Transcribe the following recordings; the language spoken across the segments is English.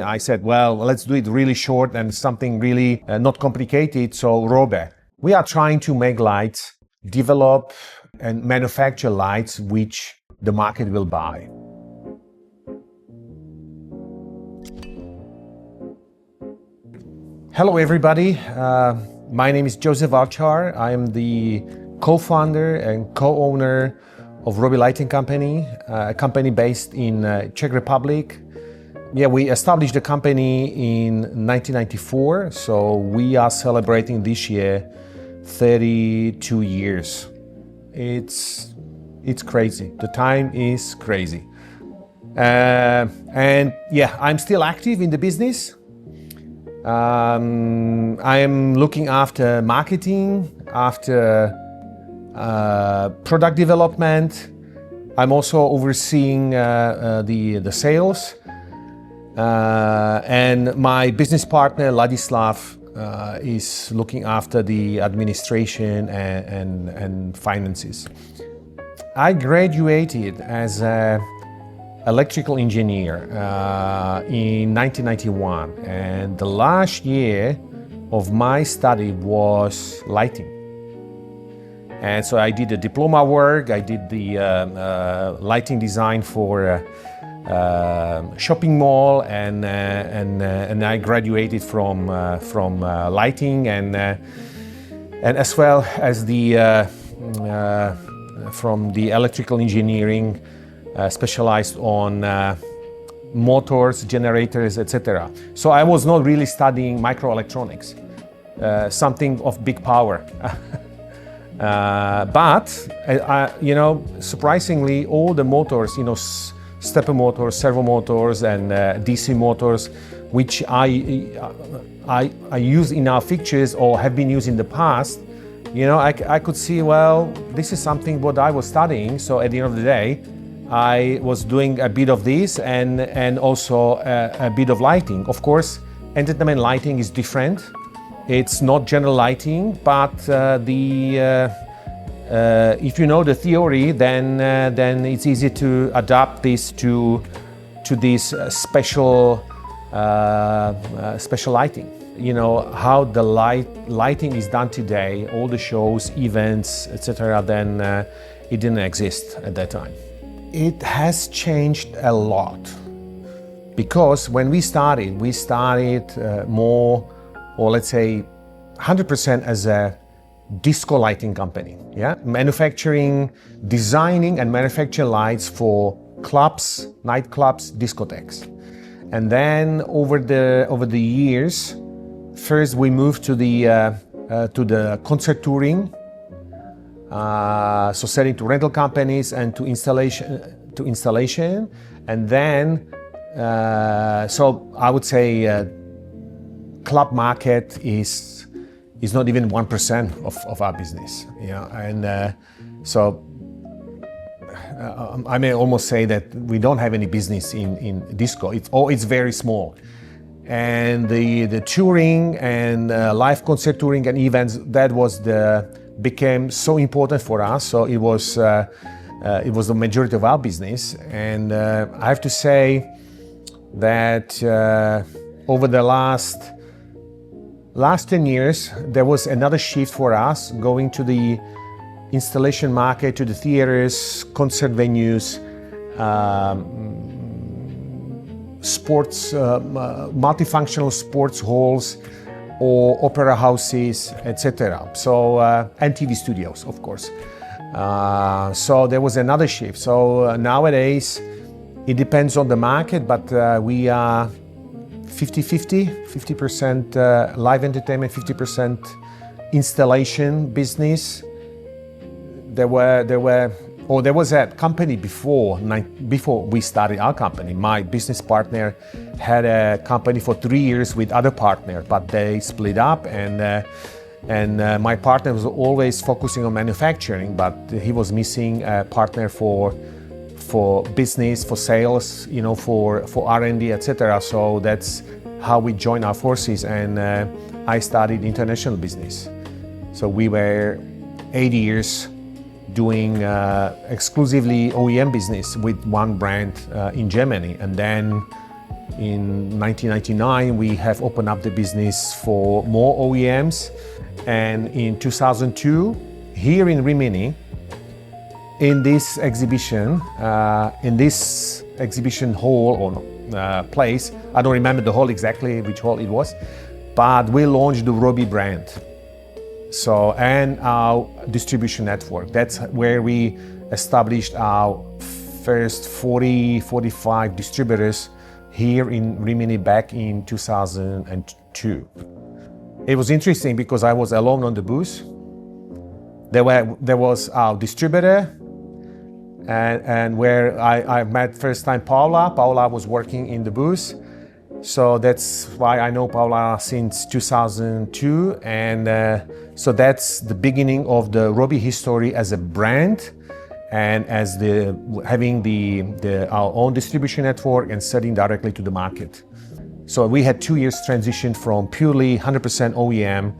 I said, well, let's do it really short and something really not complicated, so ROBE. We are trying to make lights, develop and manufacture lights which the market will buy. Hello everybody, my name is Josef Valchar. I am the co-founder and co-owner of ROBE Lighting Company, a company based in Czech Republic. Yeah, we established the company in 1994, so we are celebrating this year 32 years. It's crazy. The time is crazy. And yeah, I'm still active in the business. I am looking after marketing, after product development. I'm also overseeing the sales. And my business partner, Ladislav, is looking after the administration and finances. I graduated as an electrical engineer in 1991, and the last year of my study was lighting. And so I did the diploma work, I did the lighting design for shopping mall, and I graduated from lighting and as well as the from the electrical engineering, specialized on motors, generators, etc. So I was not really studying microelectronics, something of big power. But surprisingly, all the motors, stepper motors, servo motors, and DC motors, which I use in our fixtures or have been used in the past, I could see, well, this is something what I was studying. So at the end of the day, I was doing a bit of this and also a bit of lighting. Of course, entertainment lighting is different. It's not general lighting, but if you know the theory, then it's easy to adapt this to this special lighting. How the lighting is done today, all the shows, events, etc. Then it didn't exist at that time. It has changed a lot, because when we started more, or let's say 100% as a disco lighting company, manufacturing, designing and manufacturing lights for clubs, nightclubs, discotheques. And then over the years, first we moved to the concert touring, so selling to rental companies and to installation, and then so I would say club market is not even 1% of our business, and so I may almost say that we don't have any business in disco. It's very small, and the touring and live concert touring and events, that became so important for us. So it was the majority of our business, and I have to say that over the last 10 years, there was another shift for us, going to the installation market, to the theaters, concert venues, sports, multifunctional sports halls, or opera houses, etc. So, and TV studios, of course. So there was another shift. So nowadays, it depends on the market, but we are 50% live entertainment, 50% installation business. There was a company before we started our company. My business partner had a company for 3 years with other partner, but they split up, and my partner was always focusing on manufacturing, but he was missing a partner for business, for sales, for R&D, etc. So that's how we joined our forces, and I started international business. So we were 8 years doing exclusively OEM business with one brand in Germany, and then In 1999, we have opened up the business for more OEMs. And in 2002, here in Rimini, in this exhibition hall or place, I don't remember the hall exactly which hall it was, but we launched the ROBE brand. So, and our distribution network. That's where we established our first 45 distributors here in Rimini back in 2002. It was interesting because I was alone on the booth. There was our distributor, and where I met first time Paula. Paula was working in the booth. So that's why I know Paula since 2002. And so that's the beginning of the ROBE history as a brand and as having our own distribution network and selling directly to the market. So we had 2 years transition from purely 100% OEM,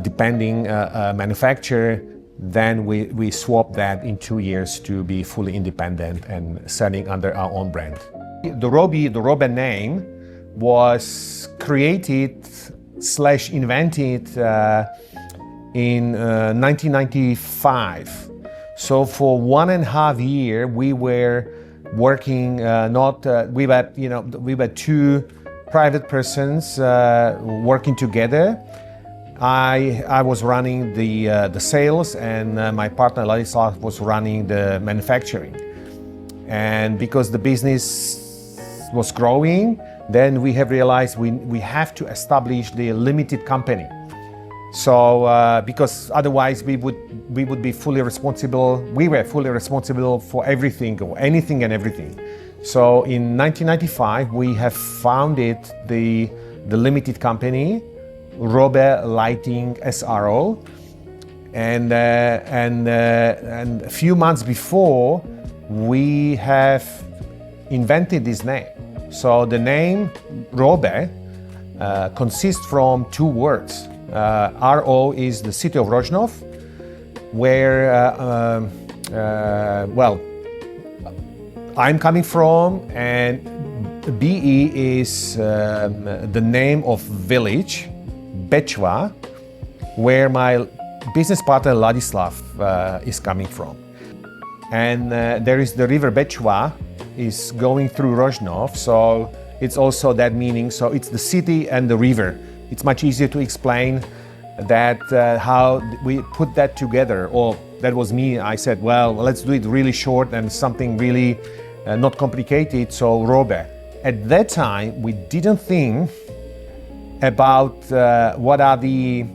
depending manufacturer. Then we swapped that in 2 years to be fully independent and selling under our own brand. The ROBE name was created / invented in 1995. So for 1.5 years we were working. We were two private persons working together. I was running the sales, and my partner Ladislav was running the manufacturing. And because the business was growing, then we have realized we have to establish the limited company. So because otherwise we would be fully responsible. We were fully responsible for everything, or anything and everything. So in 1995 we have founded the limited company, ROBE Lighting SRO, and a few months before we have invented this name. So the name ROBE consists from two words. RO is the city of Rožnov, where I'm coming from, and BE is the name of village, Bečva, where my business partner Ladislav is coming from. And there is the river Bečva is going through Rožnov, so it's also that meaning. So it's the city and the river. It's much easier to explain that how we put that together. Or that was me. I said, well, let's do it really short and something really not complicated. So ROBE. At that time, we didn't think about what are the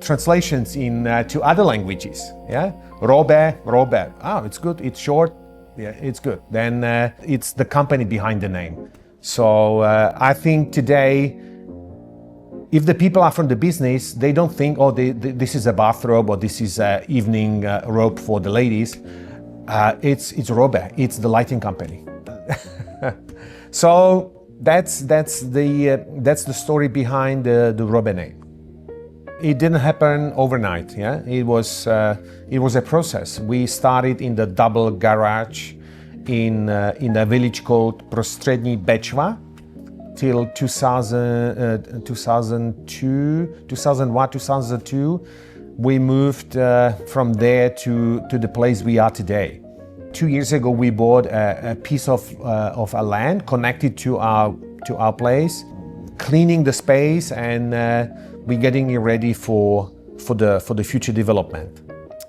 translations to other languages. Yeah, ROBE. Oh, it's good. It's short. Yeah, it's good. Then it's the company behind the name. So I think today, if the people are from the business, they don't think, oh, this is a bathrobe or this is an evening robe for the ladies. It's ROBE. It's the lighting company. So that's the story behind the ROBE name. It didn't happen overnight. Yeah, it was a process. We started in the double garage in a village called Prostřední Bečva till 2002. We moved from there to the place we are today. 2 years ago, we bought a piece of a land connected to our place, cleaning the space, and we're getting it ready for the future development.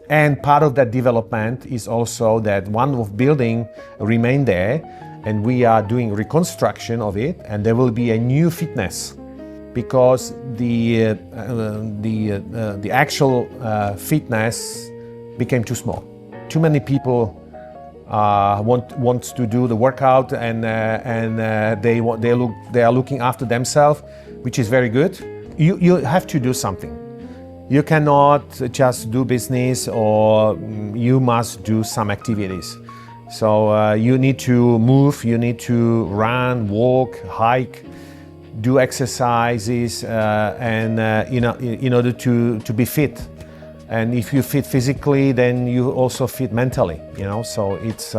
And part of that development is also that one of building remain there, and we are doing reconstruction of it, and there will be a new fitness, because the actual fitness became too small. Too many people want to do the workout, and they are looking after themselves, which is very good. You have to do something. You cannot just do business, or you must do some activities. So you need to move, you need to run, walk, hike, do exercises, and in order to be fit. And if you fit physically, then you also fit mentally. So it's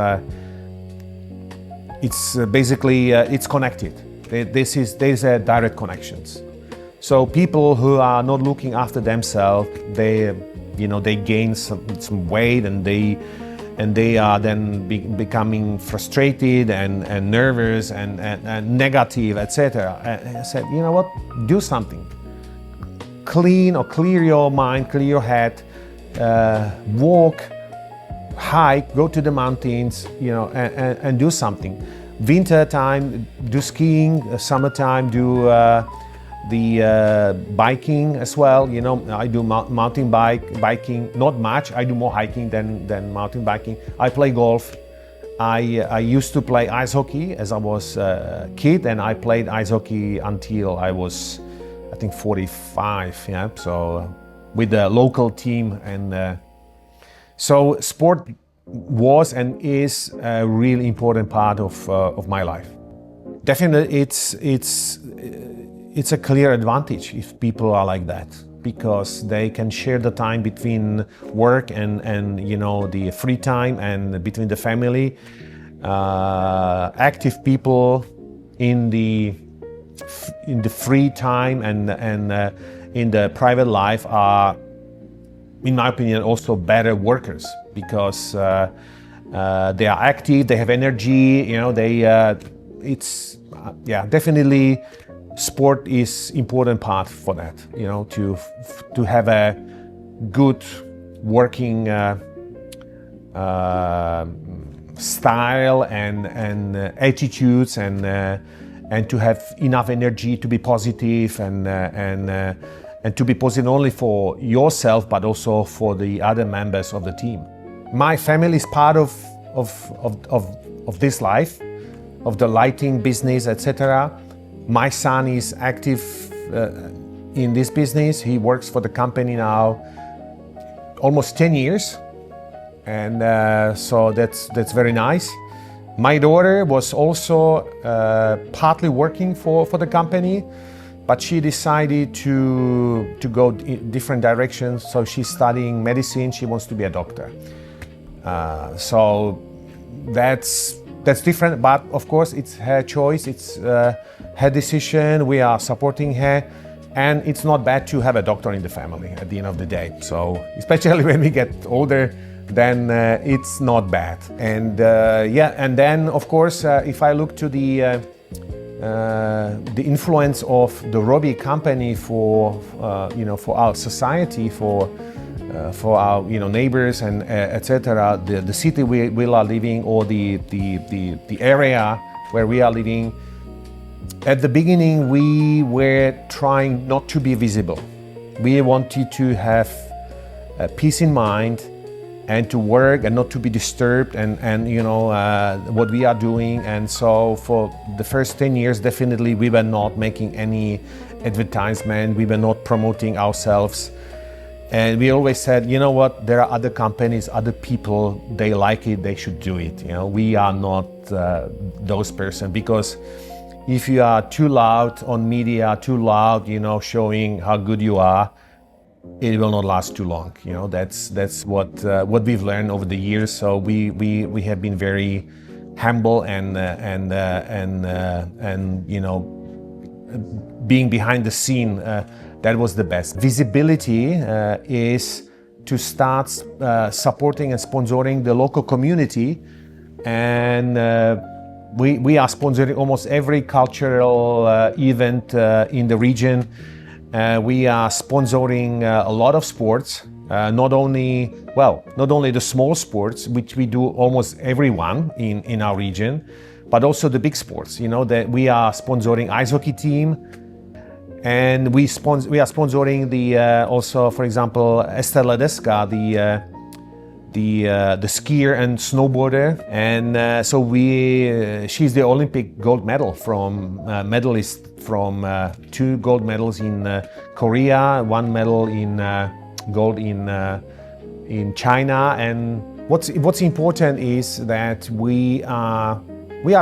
it's basically it's connected. There's a direct connections. So people who are not looking after themselves, they gain some weight, and they are then becoming frustrated and nervous and negative, etc. I said, you know what? Do something. Clear your mind, clear your head, walk, hike, go to the mountains, and do something. Winter time, do skiing. Summertime, do the biking as well. I do mountain biking, not much. I do more hiking than mountain biking. I play golf. I used to play ice hockey as I was a kid, and I played ice hockey until I was, I think, 45. Yeah, so with the local team, and so sport was and is a really important part of my life. Definitely, it's a clear advantage if people are like that, because they can share the time between work and the free time, and between the family. Active people in the free time and in the private life are, in my opinion, also better workers, because they are active, they have energy. Definitely. Sport is important part for that, to have a good working style and attitudes, and to have enough energy to be positive and to be positive not only for yourself but also for the other members of the team. My family is part of this life, of the lighting business, etc. My son is active in this business. He works for the company now almost 10 years, and so that's very nice. My daughter was also partly working for the company, but she decided to go in different directions. So she's studying medicine. She wants to be a doctor. So that's different, but of course it's her choice. It's her decision. We are supporting her, and it's not bad to have a doctor in the family at the end of the day. So especially when we get older, then it's not bad. And and then of course, if I look to the influence of the ROBE company for our society, for our neighbors and etc. The city we are living, or the area where we are living. At the beginning, we were trying not to be visible. We wanted to have peace in mind and to work and not to be disturbed and what we are doing. And so for the first 10 years, definitely we were not making any advertisement. We were not promoting ourselves. And we always said, you know what, there are other companies, other people, they like it, they should do it. We are not those person, because if you are too loud on media, too loud, showing how good you are, it will not last too long. That's what we've learned over the years. So we have been very humble and being behind the scene. That was the best. Visibility is to start supporting and sponsoring the local community, and we are sponsoring almost every cultural event in the region. We are sponsoring a lot of sports, not only the small sports, which we do almost everyone in our region, but also the big sports. That we are sponsoring ice hockey team, and we are sponsoring the also, for example, Esther Ledeska, the skier and snowboarder, and so she's the Olympic gold medal medalist from 2 gold medals in Korea, 1 medal in gold in China. And what's important is that we are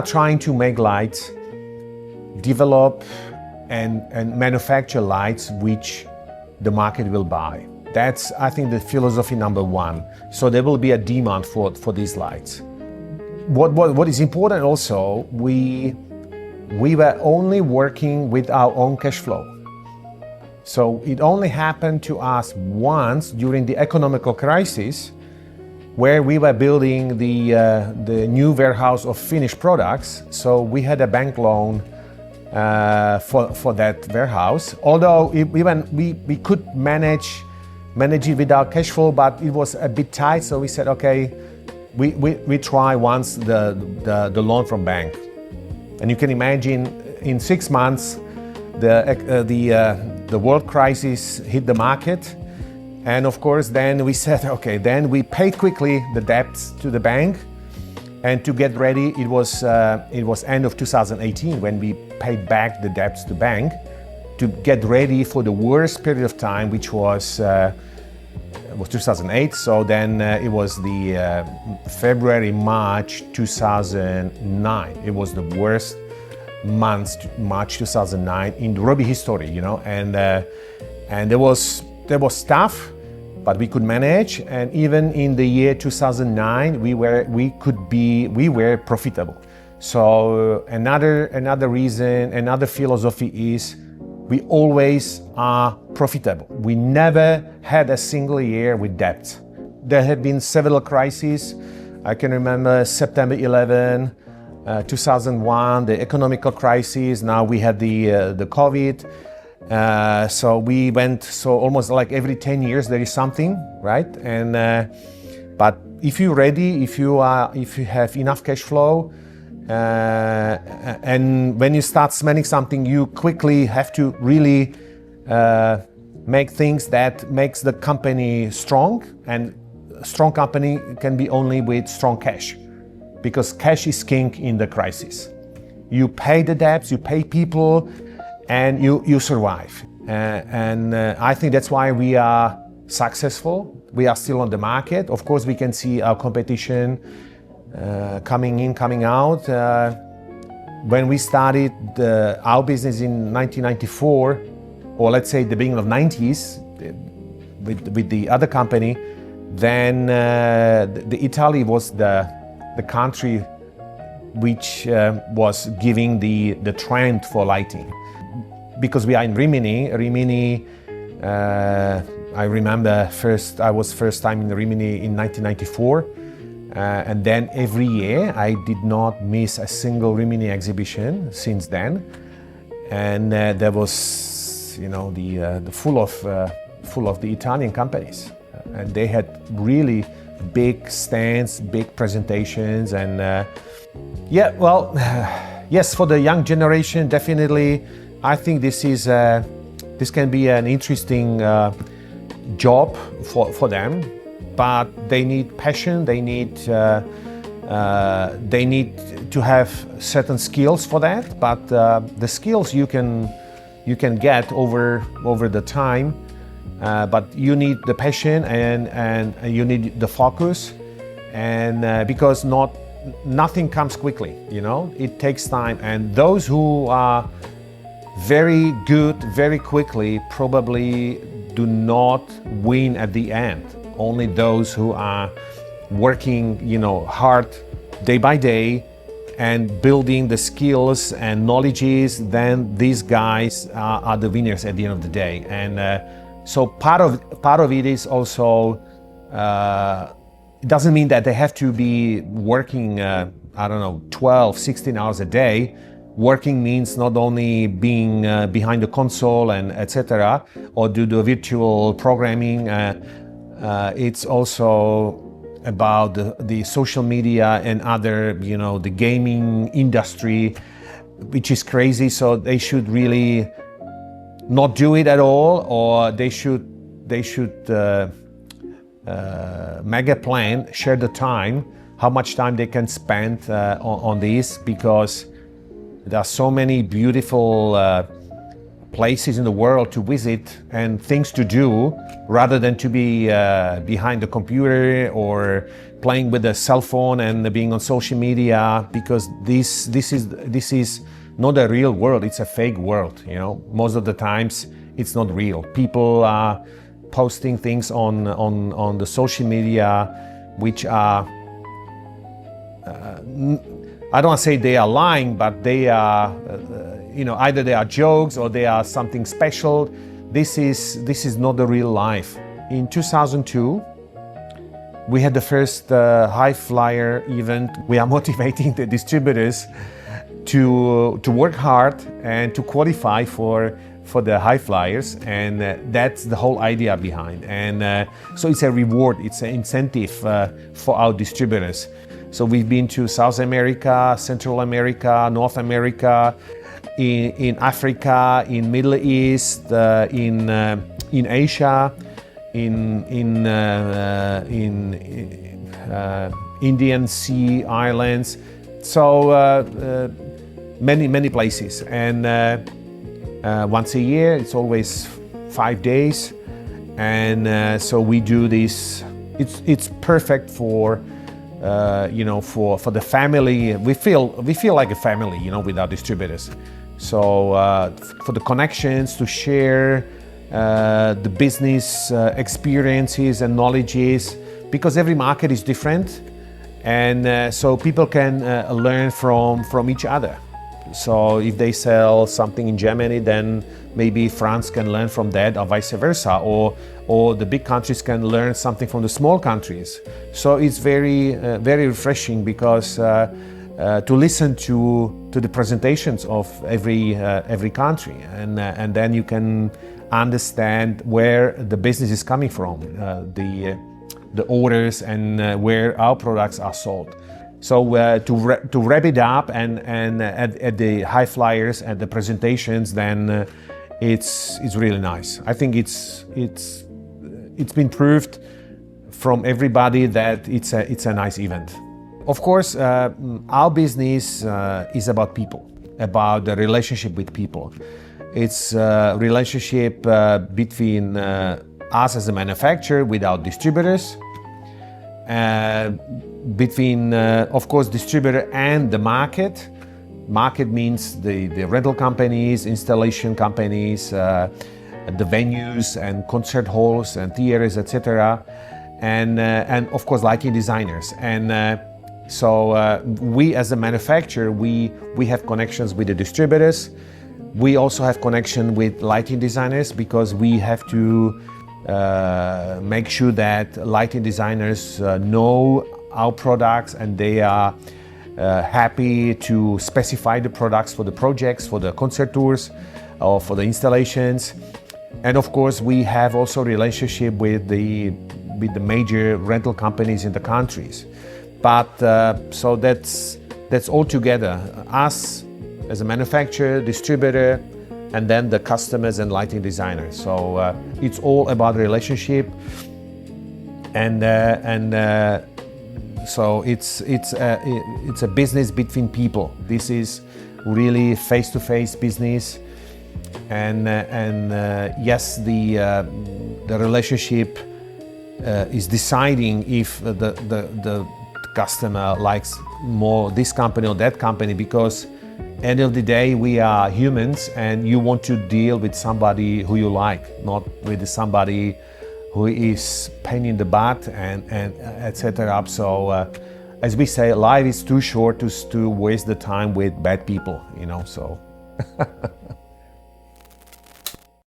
trying to make lights, develop and manufacture lights which the market will buy. That's, I think, the philosophy number 1. So there will be a demand for these lights. what is important also, we were only working with our own cash flow. So it only happened to us once during the economical crisis, where we were building the new warehouse of finished products. So we had a bank loan for that warehouse. Although we could manage it with our cash flow, but it was a bit tight. So we said, okay, we try once the loan from bank. And you can imagine in 6 months, the world crisis hit the market. And of course, then we said, okay, then we paid quickly the debts to the bank. And to get ready, it was end of 2018 when we paid back the debts to bank to get ready for the worst period of time, which was 2008. So then it was the February, March 2009. It was the worst months, March 2009 in the ROBE history, you know, and there was tough, but we could manage. And even in the year 2009, we were profitable. So another reason, another philosophy is we always are profitable. We never had a single year with debt. There have been several crises. I can remember September 11, 2001, the economical crisis. Now we had the COVID. So we went, so almost like every 10 years there is something, right? And but if you're ready, if you have enough cash flow, and when you start spending something, you quickly have to really make things that makes the company strong. And a strong company can be only with strong cash, because cash is king in the crisis. You pay the debts, you pay people, and you survive. And I think that's why we are successful. We are still on the market. Of course, we can see our competition coming in, coming out. When we started our business in 1994, or let's say the beginning of 90s, with the other company, then the Italy was the country which was giving the trend for lighting. Because we are in Rimini, I remember I was first time in Rimini in 1994, and then every year I did not miss a single Rimini exhibition since then. And there was, you know, the full of the Italian companies, and they had really big stands, big presentations, and yeah, well, yes, for the young generation, definitely. I think this can be an interesting job for them, but they need passion. They need to have certain skills for that. But the skills you can get over the time, but you need the passion and you need the focus, and because nothing comes quickly. You know, it takes time, and those who are very good very quickly probably do not win at the end. Only those who are working, you know, hard day by day and building the skills and knowledges, then these guys are the winners at the end of the day. And so part of it is also it doesn't mean that they have to be working 12, 16 hours a day. Working means not only being behind the console and etc., or do the virtual programming. It's also about the social media and other, you know, the gaming industry, which is crazy. So they should really not do it at all, or they should make a plan, share the time, how much time they can spend on this, because there are so many beautiful places in the world to visit and things to do, rather than to be behind the computer or playing with a cell phone and being on social media, because this is not a real world, it's a fake world. You know, most of the times it's not real. People are posting things on the social media which are I don't want to say they are lying, but they are, either they are jokes or they are something special. This is not the real life. In 2002, we had the first high flyer event. We are motivating the distributors to work hard and to qualify for the high flyers, and that's the whole idea behind. And so it's a reward, it's an incentive for our distributors. So we've been to South America, Central America, North America, in Africa, in Middle East, in Asia, in Indian Sea islands. So many places. And once a year, it's always 5 days, and so we do this. It's perfect for for the family. We feel like a family, with our distributors. So for the connections, to share the business experiences and knowledges, because every market is different, and so people can learn from each other. So if they sell something in Germany, then maybe France can learn from that, or vice versa, or the big countries can learn something from the small countries. So it's very refreshing, because to listen to the presentations of every country, and then you can understand where the business is coming from, the orders, and where our products are sold. So to wrap it up, and at the high flyers, at the presentations, then it's really nice. I think it's been proved from everybody that it's a nice event. Of course, our business is about people, about the relationship with people. It's a relationship between us as a manufacturer with our distributors, between, of course, distributor and the market. Market means the rental companies, installation companies, the venues and concert halls and theaters, etc. And of course, lighting designers. And so we, as a manufacturer, we have connections with the distributors. We also have connection with lighting designers, because we have to make sure that lighting designers know our products, and they are happy to specify the products for the projects, for the concert tours, or for the installations. And of course, we have also relationship with the major rental companies in the countries. But so that's all together. Us as a manufacturer, distributor, and then the customers and lighting designers. So it's all about relationship, and so it's a business between people. This is really face-to-face business, and yes, the relationship is deciding if the customer likes more this company or that company, because end of the day, we are humans, and you want to deal with somebody who you like, not with somebody who is pain in the butt and etc. So as we say, life is too short to waste the time with bad people, so